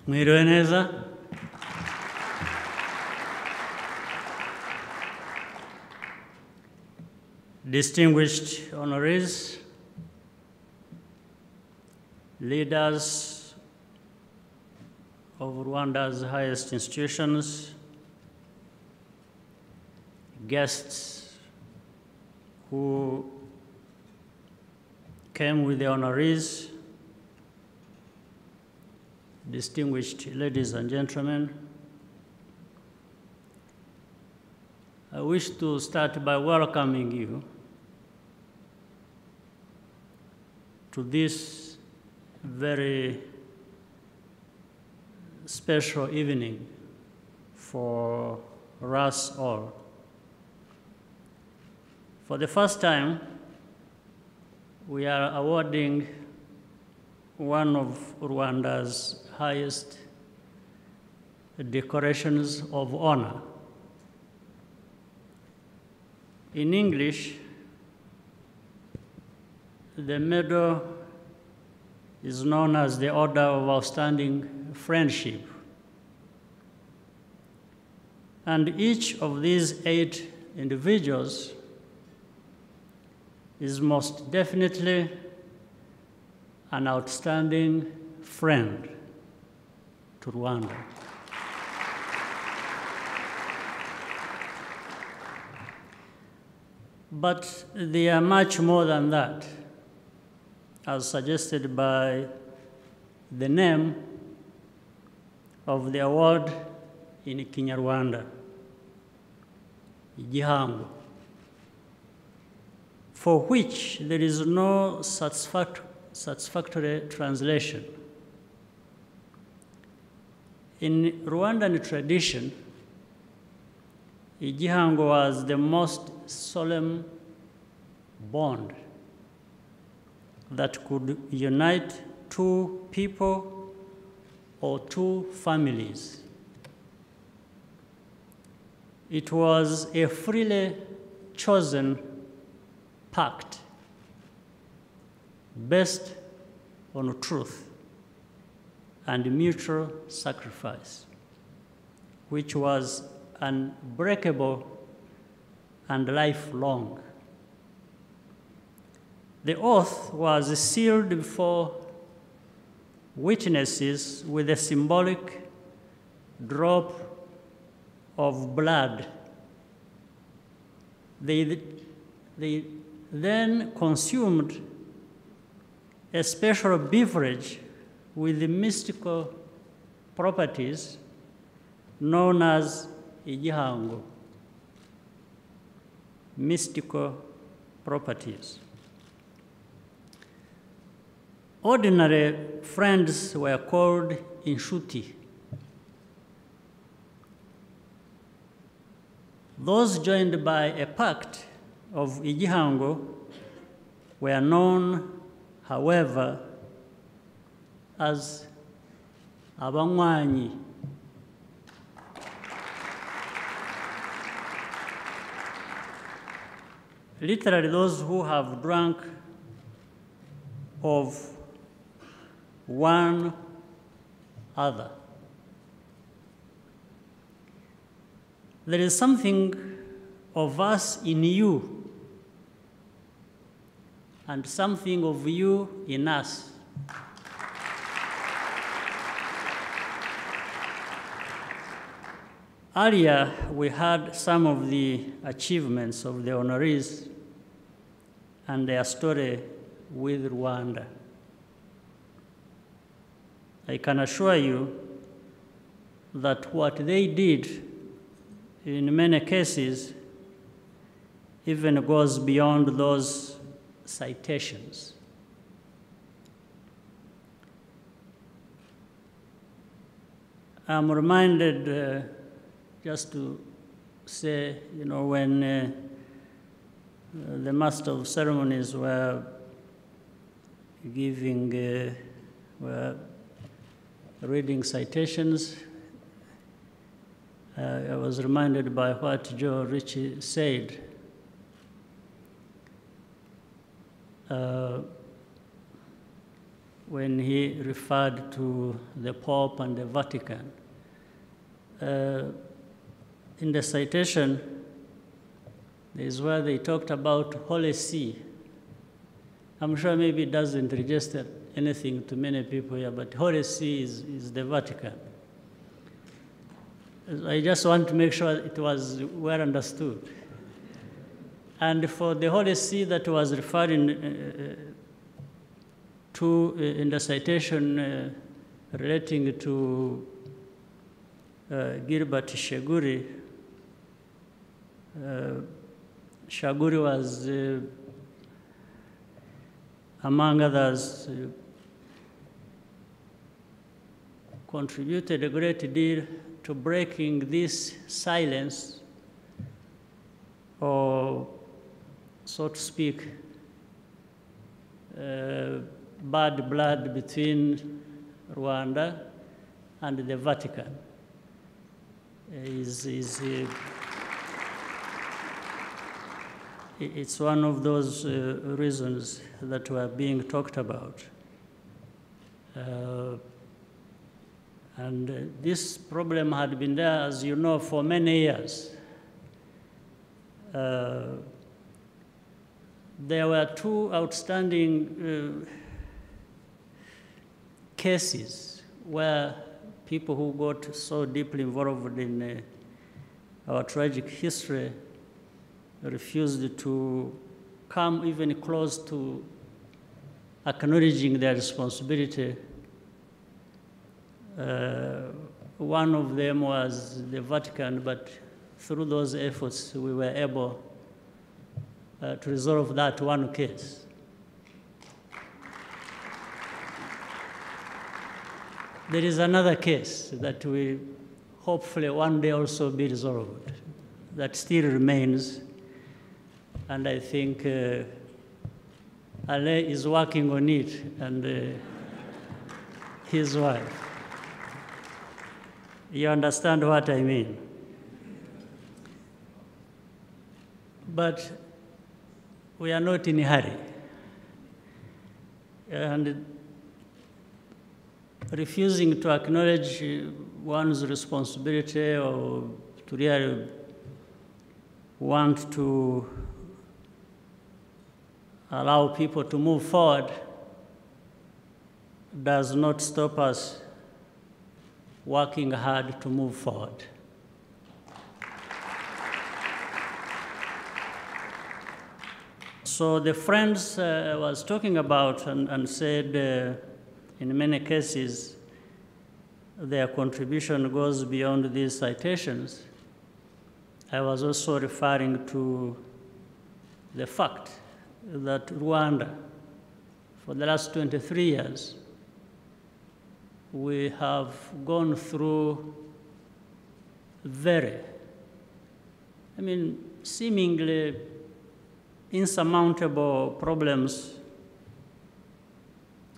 Mwiriwe neza. Distinguished honorees, leaders of Rwanda's highest institutions, guests who came with the honorees, distinguished ladies and gentlemen, I wish to start by welcoming you to this very special evening for us all. For the first time, we are awarding one of Rwanda's highest decorations of honor. In English, the medal is known as the Order of Outstanding Friendship. And each of these 8 individuals is most definitely an outstanding friend to Rwanda. But they are much more than that, as suggested by the name of the award in Kinyarwanda, Igihango, for which there is no satisfactory translation. In Rwandan tradition, Igihango was the most solemn bond that could unite 2 people or 2 families. It was a freely chosen pact based on truth and mutual sacrifice, which was unbreakable and lifelong. The oath was sealed before witnesses with a symbolic drop of blood. They then consumed a special beverage with the mystical properties known as Igihango, mystical properties. Ordinary friends were called inshuti. Those joined by a pact of Igihango were known, however, as abanywanyi. Literally, those who have drunk of one other. There is something of us in you and something of you in us. Earlier, we had some of the achievements of the honorees and their story with Rwanda. I can assure you that what they did in many cases even goes beyond those citations. I'm reminded, just to say, when the master of ceremonies were were reading citations, I was reminded by what Joe Ritchie said. when he referred to the Pope and the Vatican. In the citation, is where they talked about Holy See. I'm sure maybe it doesn't register anything to many people here, but Holy See is the Vatican. I just want to make sure it was well understood. And for the Holy See that was referring to in the citation relating to Gilbert Shaguri, Shaguri was, among others, contributed a great deal to breaking this silence, or so to speak, bad blood between Rwanda and the Vatican. It's one of those reasons that were being talked about. And this problem had been there, as you know, for many years. There were two outstanding cases where people who got so deeply involved in our tragic history refused to come even close to acknowledging their responsibility. One of them was the Vatican, but through those efforts, we were able to resolve that one case. There is another case that will hopefully one day also be resolved, that still remains. And I think Ale is working on it, and his wife. You understand what I mean? But we are not in a hurry. And refusing to acknowledge one's responsibility or to really want to allow people to move forward does not stop us working hard to move forward. So the friends I was talking about and said in many cases their contribution goes beyond these citations, I was also referring to the fact that Rwanda, for the last 23 years, we have gone through seemingly insurmountable problems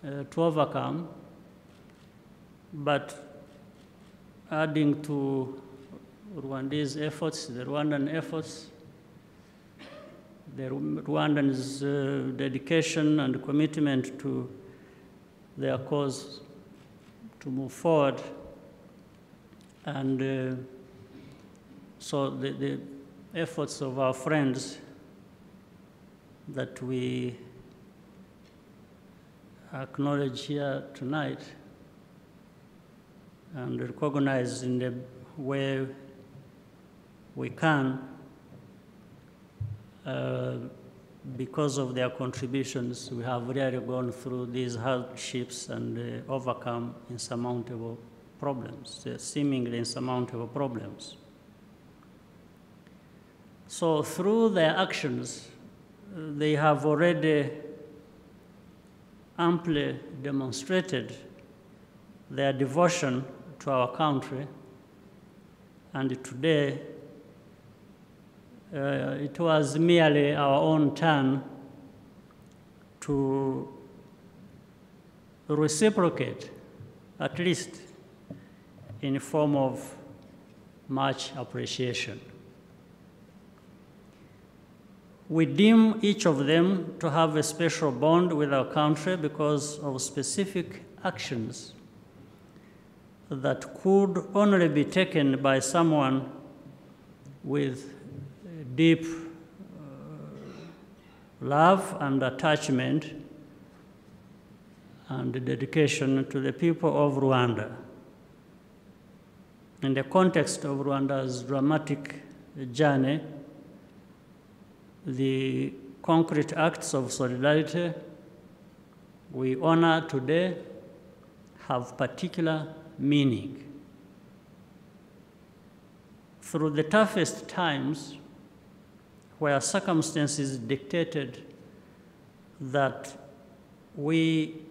to overcome, but adding to Rwanda's efforts, the Rwandan efforts, the Rwandans' dedication and commitment to their cause to move forward. And so the efforts of our friends that we acknowledge here tonight and recognize in the way we can, because of their contributions, we have really gone through these hardships and overcome insurmountable problems, seemingly insurmountable problems. So through their actions, they have already amply demonstrated their devotion to our country, and today it was merely our own turn to reciprocate, at least in the form of much appreciation. We deem each of them to have a special bond with our country because of specific actions that could only be taken by someone with deep love and attachment and dedication to the people of Rwanda. In the context of Rwanda's dramatic journey, the concrete acts of solidarity we honor today have particular meaning. Through the toughest times, where circumstances dictated that we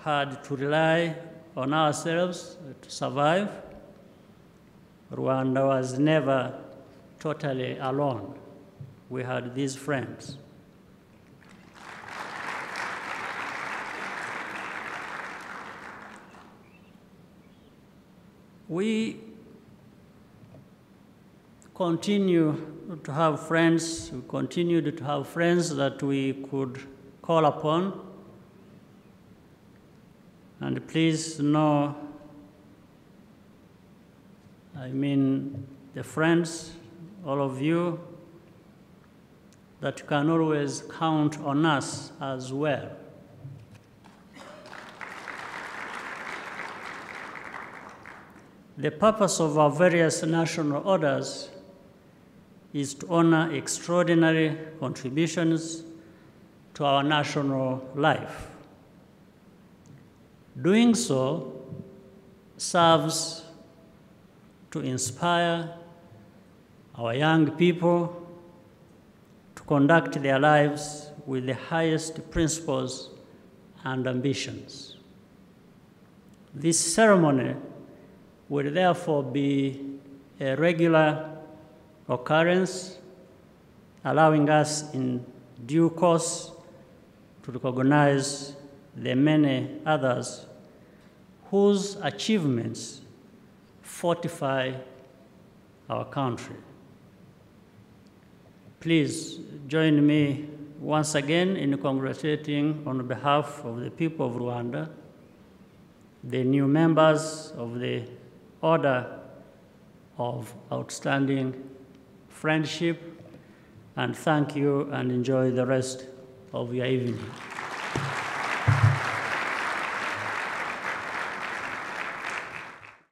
had to rely on ourselves to survive, Rwanda was never totally alone. We had these friends. We continue to have friends, we continued to have friends that we could call upon. And please know, I mean the friends, all of you, that you can always count on us as well. The purpose of our various national orders is to honor extraordinary contributions to our national life. Doing so serves to inspire our young people to conduct their lives with the highest principles and ambitions. This ceremony will therefore be a regular occurrence, allowing us in due course to recognize the many others whose achievements fortify our country. Please join me once again in congratulating on behalf of the people of Rwanda, the new members of the Order of Outstanding Friendship, and thank you and enjoy the rest of your evening.